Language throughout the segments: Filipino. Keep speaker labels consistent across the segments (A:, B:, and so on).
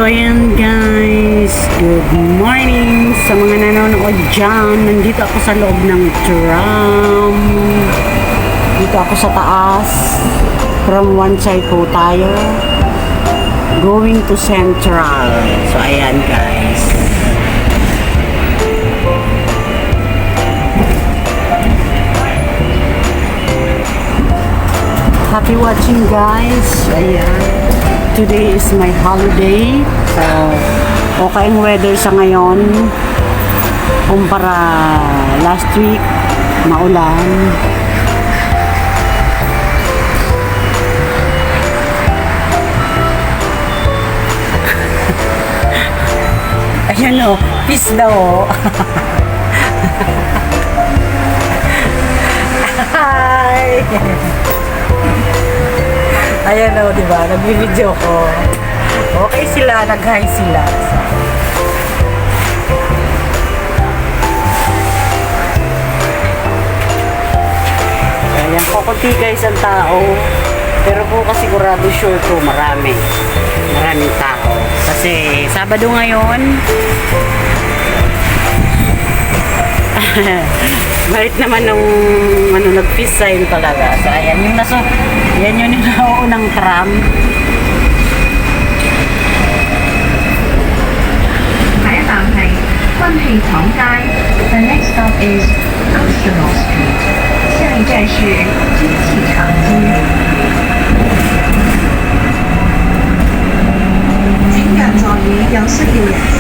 A: So ayan guys, good morning sa mga nanonood dyan. Nandito ako sa loob ng tram. Dito ako sa taas. From one side po tayo. Going to Central. So ayan guys. Happy watching guys. Ayan. Today is my holiday. So, okay ang weather sa ngayon. Kumpara last week, maulan. Ayan o, peace daw o. Hi! Ayan o, diba? Nag-video ko. Okay sila, nag-hi sila. Ayan, kukunti guys ang tao. Pero po kasi sigurado sure ko marami. Maraming tao. Kasi Sabado ngayon. Bait naman nung nag-peace sign talaga. So ayan yung yan yung nauunang tram.
B: The next stop is Arsenal Street. 下一站是机器厂街。请赶早于杨氏六两线。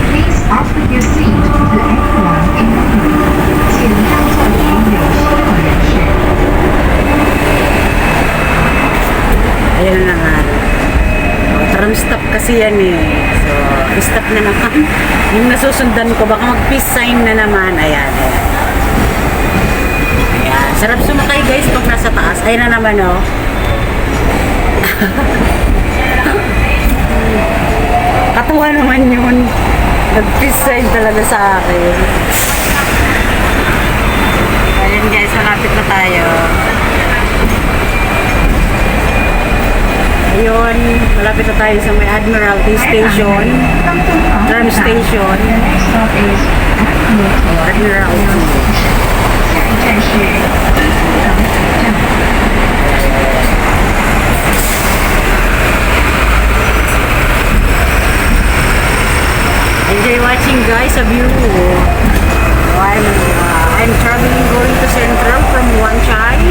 B: Please offer your seat to everyone in the room. 请让座于有需要人士。
A: Ayan na nga. Tram stop kasi yan eh. So, stop na naman. Yung nasusundan ko, baka mag-peace sign na naman. Ayan, ayan. Ayan. Sarap sumakay guys pag nasa taas. Ayan na naman oh. Katuwa naman yun. Nag-peace sign talaga sa akin. Ayan guys, malapit na tayo. Ayun, malapit na tayo sa may Admiralty Station. Tram Station. Admiralty. Enjoy watching guys, a view. I'm traveling going to Central from Wan Chai.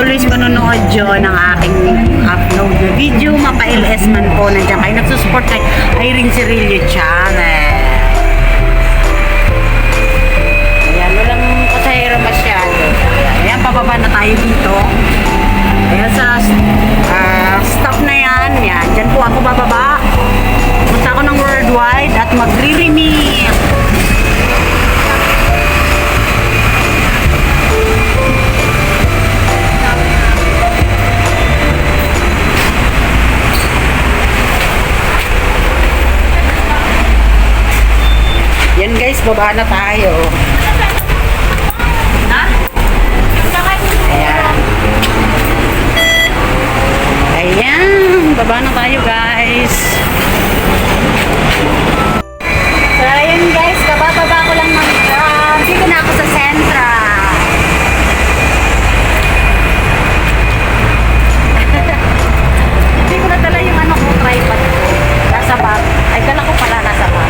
A: tuloy sa panonood yun ng aking upload na video. Mapa-LS man po. Nandiyan kayo nagsusupport kay Irene Cirillo Channel. Ayan, walang pasahero masyado. Ayan, pababa na tayo dito. Ayan, sa stop na yan. Yan, dyan po ako bababa. Punta ako ng Worldwide at magre-remit. Yan guys, baba na tayo. Ayan. Ayan, baba na tayo guys. So ayan guys, kabababa ko lang ng tram. Dito na ako sa Sentra. Hindi ko na dala yung ano ko, tripod ko. Nasa bag. Ay, dala ko pala nasa bag.